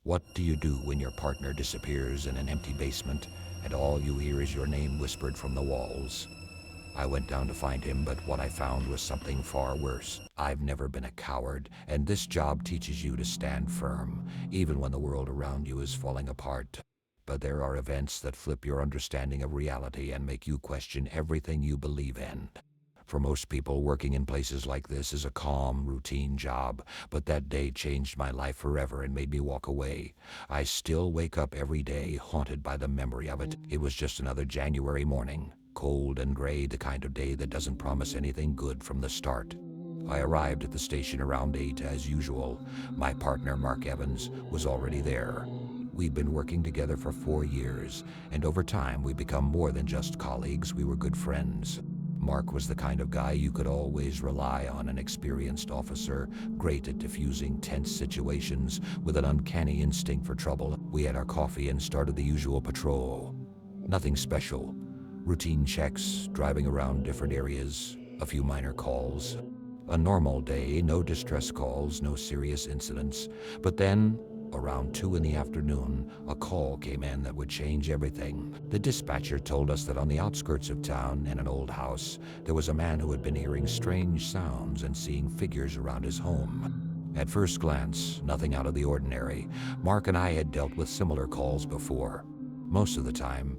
What do you do when your partner disappears in an empty basement and all you hear is your name whispered from the walls? I went down to find him, but what I found was something far worse. I've never been a coward, and this job teaches you to stand firm, even when the world around you is falling apart. But there are events that flip your understanding of reality and make you question everything you believe in. For most people, working in places like this is a calm, routine job, but that day changed my life forever and made me walk away. I still wake up every day haunted by the memory of it. It was just another January morning, cold and gray, the kind of day that doesn't promise anything good from the start. I arrived at the station around 8 as usual. My partner, Mark Evans, was already there. We'd been working together for 4 years, and over time we become more than just colleagues, we were good friends. Mark was the kind of guy you could always rely on, an experienced officer, great at diffusing tense situations with an uncanny instinct for trouble. We had our coffee and started the usual patrol. Nothing special. Routine checks, driving around different areas, a few minor calls. A normal day, no distress calls, no serious incidents. But then, around 2 in the afternoon, a call came in that would change everything. The dispatcher told us that on the outskirts of town, in an old house, there was a man who had been hearing strange sounds and seeing figures around his home. At first glance, nothing out of the ordinary. Mark and I had dealt with similar calls before. Most of the time,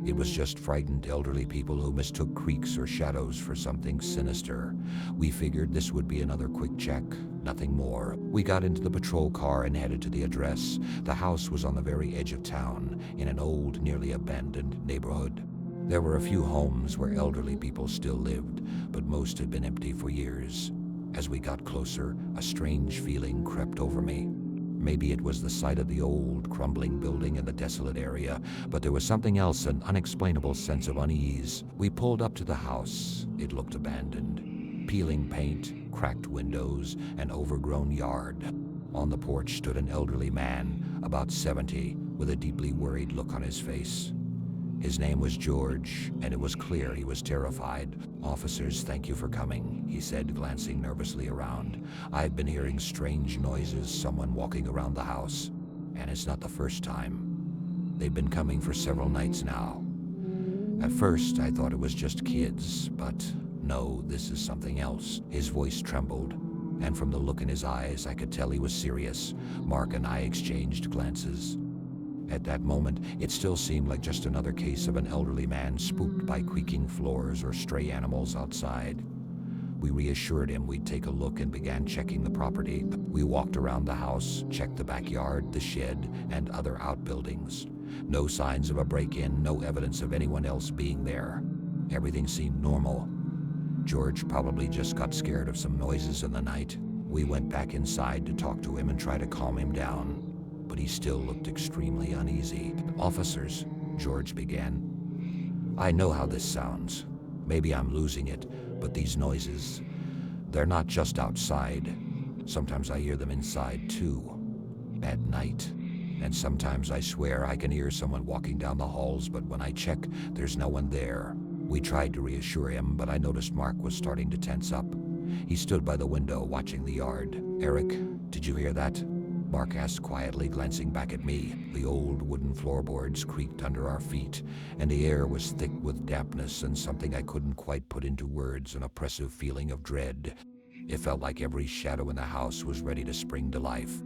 it was just frightened elderly people who mistook creaks or shadows for something sinister. We figured this would be another quick check, nothing more. We got into the patrol car and headed to the address. The house was on the very edge of town, in an old, nearly abandoned neighborhood. There were a few homes where elderly people still lived, but most had been empty for years. As we got closer, a strange feeling crept over me. Maybe it was the sight of the old, crumbling building in the desolate area, but there was something else, an unexplainable sense of unease. We pulled up to the house. It looked abandoned. Peeling paint, cracked windows, an overgrown yard. On the porch stood an elderly man, about 70, with a deeply worried look on his face. His name was George, and it was clear he was terrified. "Officers, thank you for coming," he said, glancing nervously around. "I've been hearing strange noises, someone walking around the house, and it's not the first time. They've been coming for several nights now. At first, I thought it was just kids, but no, this is something else." His voice trembled, and from the look in his eyes, I could tell he was serious. Mark and I exchanged glances. At that moment, it still seemed like just another case of an elderly man spooked by creaking floors or stray animals outside. We reassured him we'd take a look and began checking the property. We walked around the house, checked the backyard, the shed, and other outbuildings. No signs of a break-in, no evidence of anyone else being there. Everything seemed normal. George probably just got scared of some noises in the night. We went back inside to talk to him and try to calm him down, but he still looked extremely uneasy. "Officers," George began, "I know how this sounds. Maybe I'm losing it, but these noises, they're not just outside. Sometimes I hear them inside too, at night. And sometimes I swear I can hear someone walking down the halls, but when I check, there's no one there." We tried to reassure him, but I noticed Mark was starting to tense up. He stood by the window watching the yard. "Eric, did you hear that?" Mark asked quietly, glancing back at me. The old wooden floorboards creaked under our feet, and the air was thick with dampness and something I couldn't quite put into words, an oppressive feeling of dread. It felt like every shadow in the house was ready to spring to life.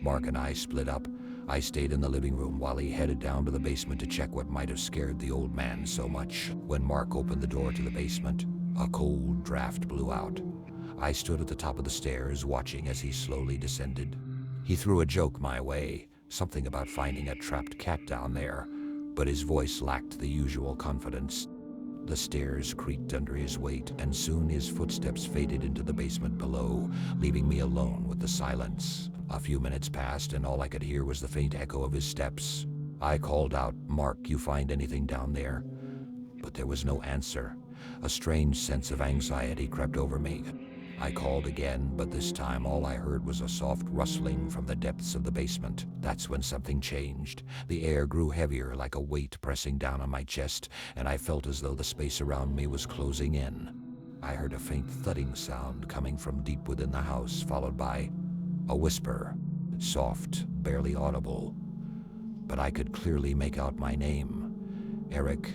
Mark and I split up. I stayed in the living room while he headed down to the basement to check what might have scared the old man so much. When Mark opened the door to the basement, a cold draft blew out. I stood at the top of the stairs, watching as he slowly descended. He threw a joke my way, something about finding a trapped cat down there, but his voice lacked the usual confidence. The stairs creaked under his weight, and soon his footsteps faded into the basement below, leaving me alone with the silence. A few minutes passed, and all I could hear was the faint echo of his steps. I called out, "Mark, you find anything down there?" But there was no answer. A strange sense of anxiety crept over me. I called again, but this time all I heard was a soft rustling from the depths of the basement. That's when something changed. The air grew heavier, like a weight pressing down on my chest, and I felt as though the space around me was closing in. I heard a faint thudding sound coming from deep within the house, followed by a whisper. soft, barely audible, but I could clearly make out my name. Eric.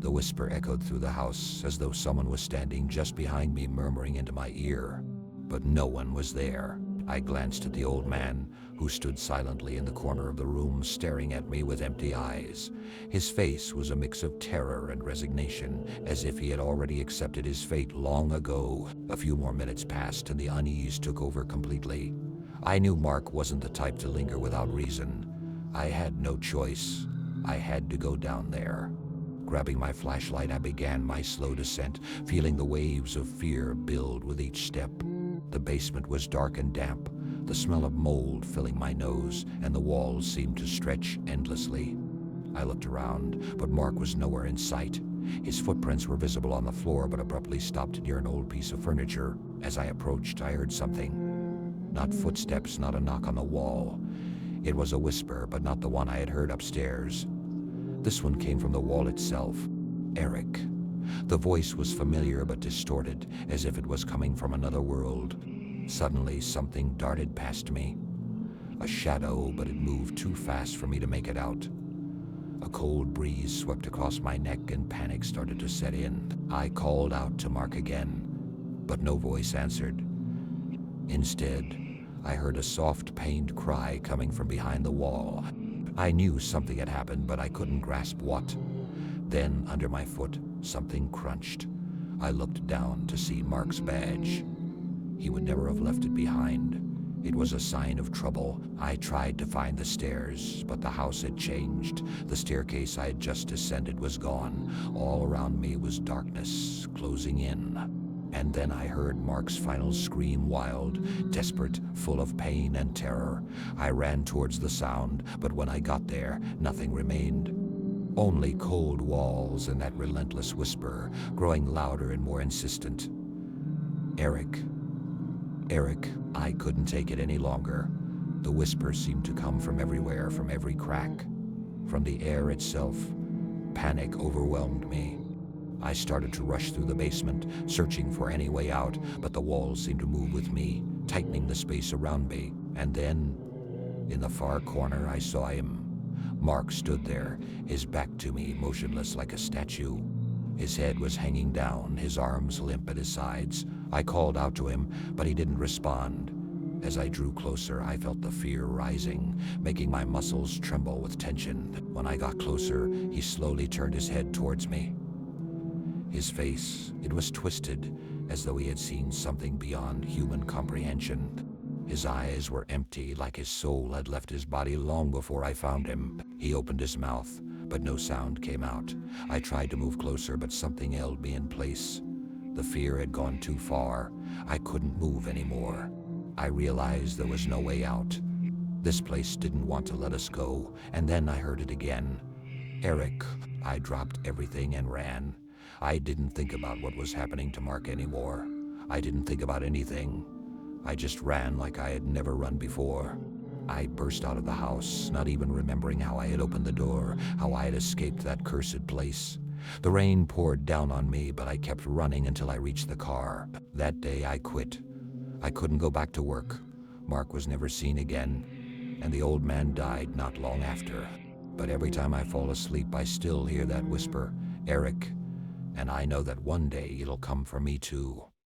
The whisper echoed through the house as though someone was standing just behind me, murmuring into my ear. But no one was there. I glanced at the old man, who stood silently in the corner of the room, staring at me with empty eyes. His face was a mix of terror and resignation, as if he had already accepted his fate long ago. A few more minutes passed, and the unease took over completely. I knew Mark wasn't the type to linger without reason. I had no choice. I had to go down there. Grabbing my flashlight, I began my slow descent, feeling the waves of fear build with each step. The basement was dark and damp, the smell of mold filling my nose, and the walls seemed to stretch endlessly. I looked around, but Mark was nowhere in sight. His footprints were visible on the floor, but abruptly stopped near an old piece of furniture. As I approached, I heard something. Not footsteps, not a knock on the wall. It was a whisper, but not the one I had heard upstairs. This one came from the wall itself. Eric. The voice was familiar but distorted, as if it was coming from another world. Suddenly, something darted past me. A shadow, but it moved too fast for me to make it out. A cold breeze swept across my neck and panic started to set in. I called out to Mark again, but no voice answered. Instead, I heard a soft, pained cry coming from behind the wall. I knew something had happened, but I couldn't grasp what. Then, under my foot, something crunched. I looked down to see Mark's badge. He would never have left it behind. It was a sign of trouble. I tried to find the stairs, but the house had changed. The staircase I had just descended was gone. All around me was darkness, closing in. And then I heard Mark's final scream, wild, desperate, full of pain and terror. I ran towards the sound, but when I got there, nothing remained. Only cold walls and that relentless whisper, growing louder and more insistent. Eric. Eric. I couldn't take it any longer. The whisper seemed to come from everywhere, from every crack, from the air itself. Panic overwhelmed me. I started to rush through the basement, searching for any way out, but the walls seemed to move with me, tightening the space around me. And then, in the far corner, I saw him. Mark stood there, his back to me, motionless like a statue. His head was hanging down, his arms limp at his sides. I called out to him, but he didn't respond. As I drew closer, I felt the fear rising, making my muscles tremble with tension. When I got closer, he slowly turned his head towards me. His face, it was twisted, as though he had seen something beyond human comprehension. His eyes were empty, like his soul had left his body long before I found him. He opened his mouth, but no sound came out. I tried to move closer, but something held me in place. The fear had gone too far. I couldn't move anymore. I realized there was no way out. This place didn't want to let us go, and then I heard it again. Eric. I dropped everything and ran. I didn't think about what was happening to Mark anymore. I didn't think about anything. I just ran like I had never run before. I burst out of the house, not even remembering how I had opened the door, how I had escaped that cursed place. The rain poured down on me, but I kept running until I reached the car. That day I quit. I couldn't go back to work. Mark was never seen again, and the old man died not long after. But every time I fall asleep, I still hear that whisper, Eric. And I know that one day it'll come for me too.